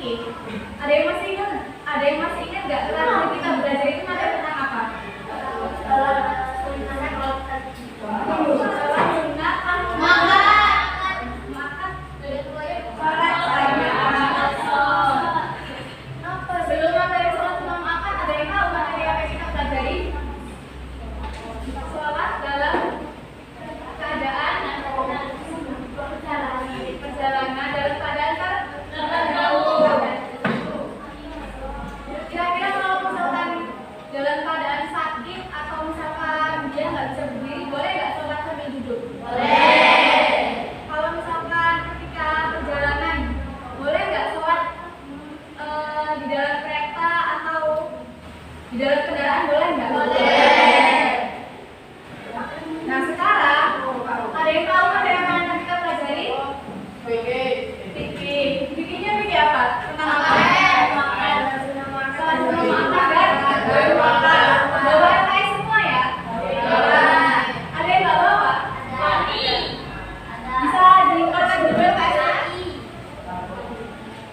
Ada yang masih ingat? Ada yang masih ingat nggak terakhir kita belajar itu materi tentang apa? Sebelum materi sholat sunat makan, ada yang tahu materi apa yang kita pelajari? Sholat dalam keadaan perjalanan dalam keadaan kira-kira kalau misalkan dalam keadaan sakit atau misalkan dia nggak bisa berdiri, boleh nggak sholat sambil duduk? Boleh. Kalau misalkan ketika perjalanan, boleh nggak sholat di dalam kereta atau di dalam kendaraan, boleh nggak? Boleh. Nah sekarang ada yang tahu materi apa yang kita pelajari? Fikihnya fikih apa? Tentang apa? Bawa LKS semua ya? Ada yang nggak bawa? Bisa dibuka dulu LKS.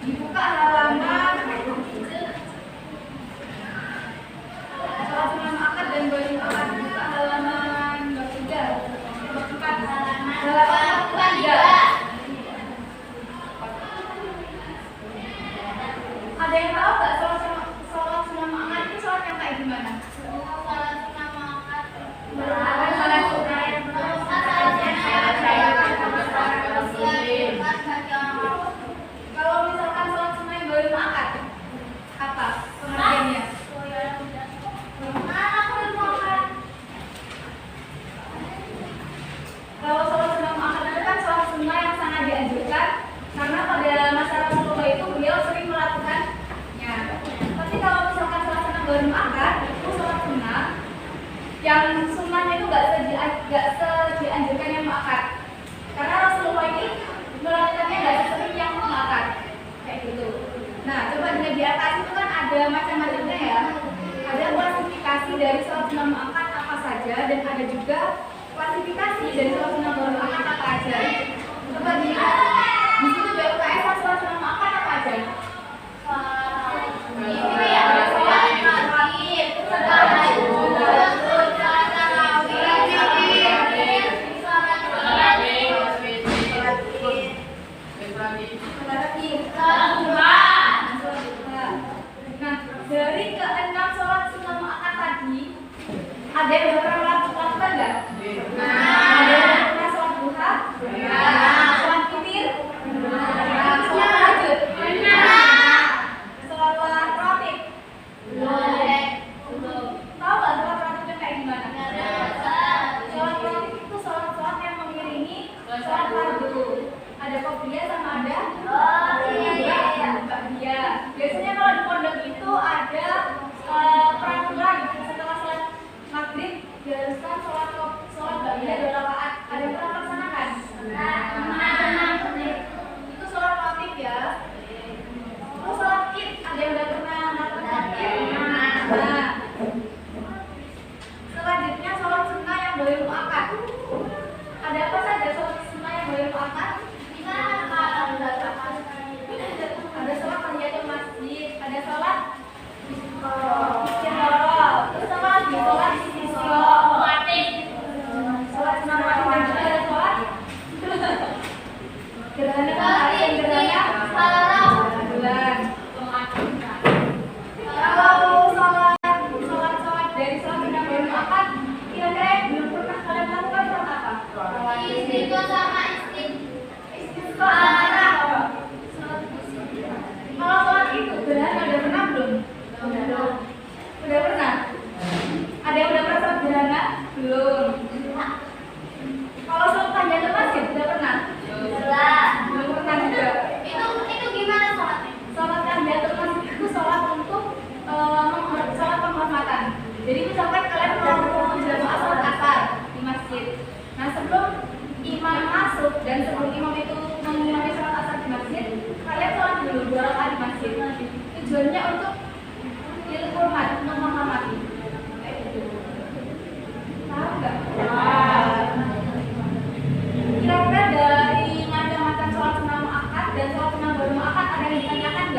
Dibuka halaman sholat sunat akad dan bayi akad, dibuka halaman 4 halaman 3. Ada yang tahu nggak sholat sunat akad itu sholat yang kayak gimana? Kalau misalkan sholat sunat yang baru akad, apa pengertiannya? Kalau sholat sunat akad itu kan sholat sunat yang sangat dianjurkan karena pada masa Rasulullah itu beliau sering melakukannya. Tapi kalau misalkan sholat sunat baru akad itu sholat sunat yang sunnahnya itu nggak sedianjurkan yang muakkad. Karena Rasulullah ini melakukannya nggak sesering yang muakkad kayak gitu. Nah, coba dilihat di atas itu kan ada macam-macamnya ya. Ada klasifikasi dari sholat sunat muakkad apa saja dan ada juga klasifikasi dari sholat sunat baru muakkad apa aja. Coba dilihat di situ di UKS sholat sunat muakkad apa aja? Ini ya, sholat maghrib, dari keenam sholat sunat muakkad tadi, ada yang udah pernah melakukan nggak? Ada yang pernah sholat duha? Sholat witir? Sholat tahajud? Sholat rawatib? Tahu nggak sholat rawatibnya kayak gimana? Sholat rawatib itu sholat yang mengiringi sholat fardu. Ada qobliyah sama ada ba'diyah. Biasanya kalau di pondok itu ada peraturan setelah sholat maghrib diharuskan sholat ba'diyah 2 rakaat. Ada yang pernah melaksanakan? Itu sholat rawatib ya. Terus sholat id, ada yang udah pernah melakukan id? Nah, selanjutnya sholat sunnah yang baru muakkad. Ada apa saja sholat sunnah yang baru muakkad? Ada sholat tahiyatul masjid, ada sholat istikharah, terus sama lagi sholat istisqa, sholat sunat rawatib, dan juga ada sholat gerhana matahari dan gerhana bulan. Kalau sholat dari sholat sunat baru muakkad, kira-kira yang belum pernah kalian lakukan sholat apa? Istisqa sama istisqa. Kalau sholat itu gerhana udah pernah belum? Udah pernah? Ada yang udah pernah sholat gerhana? Belum. Kalau sholat tahiyatul masjid udah pernah? Belum pernah juga. Itu gimana sholatnya? Sholat tahiyatul masjid itu sholat untuk sholat penghormatan. Jadi misalkan kalian mau jamaah sholat asar di masjid. Nah sebelum imam masuk dan sebelum imam itu mengimami sholat asar di masjid, kalian sholat dulu 2 rakaat di masjid. Tujuannya untuk hormat, menghormati. Kayak gitu. Paham nggak? Kira-kira dari macam-macam sholat sunat muakkad dan sholat sunat baru muakkad ada yang ditanyakan nggak?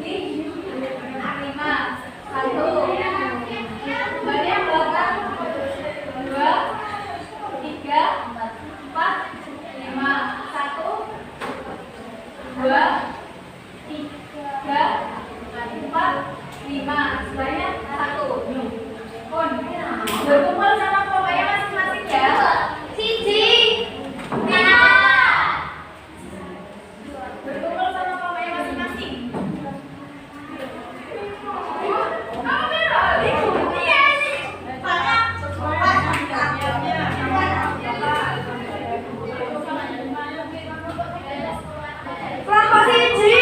2, 3, 4, 5. Sebanyak 1. Pun berkumpul sama kelompoknya masing-masing ya. Siji. Berkumpul sama kelompoknya masing-masing. Kamu merah. Iya nih. Kelompok siji.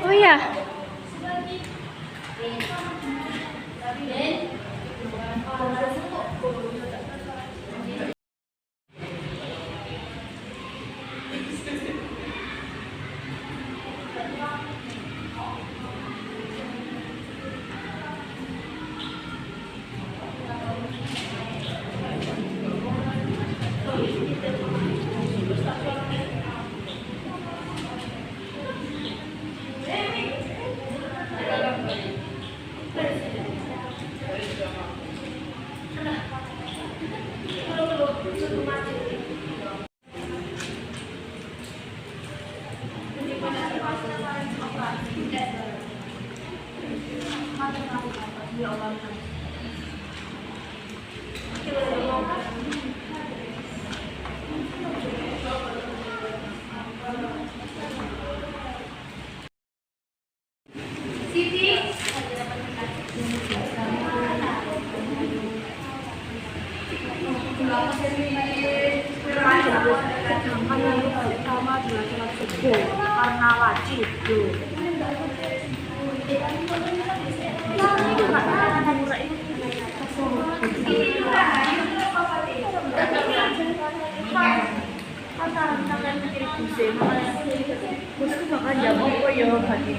Oh ya. Siti. Pertama adalah sholat subuh karena wajib tuh. Tangan kiri kuse, kuse makan jamu kok ya bagi.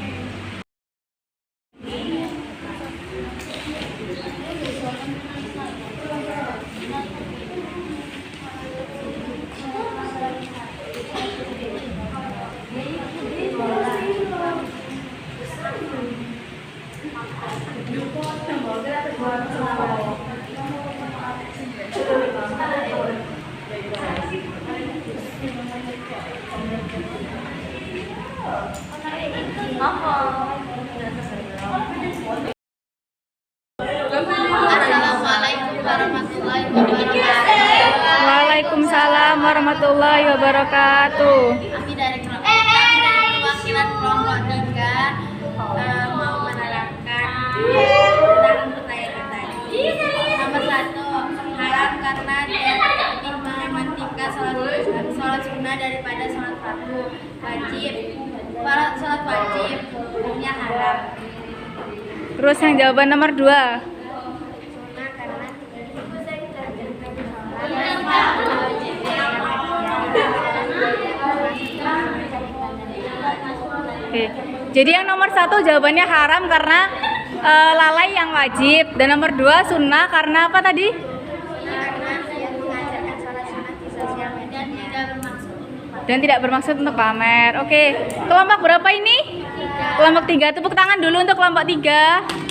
Assalamualaikum warahmatullahi wabarakatuh. Waalaikumsalam warahmatullahi wabarakatuh. Kami dari perwakilan kelompok 3 mau menerangkan tentang pertanyaan tadi. Nomor 1, haram karena dia lebih mementingkan sholat sunnah daripada sholat fardu. Wajib, sholat wajib hukumnya haram. Terus yang jawaban nomor 2. Sunnah karena Oke. Jadi yang nomor 1 jawabannya haram karena lalai yang wajib, dan nomor 2 sunnah karena apa tadi? karena dia mengajarkan sholat sunnah di sosial media Dan tidak bermaksud untuk pamer. Oke. Kelompok berapa ini? Kelompok 3. Tepuk tangan dulu untuk kelompok 3.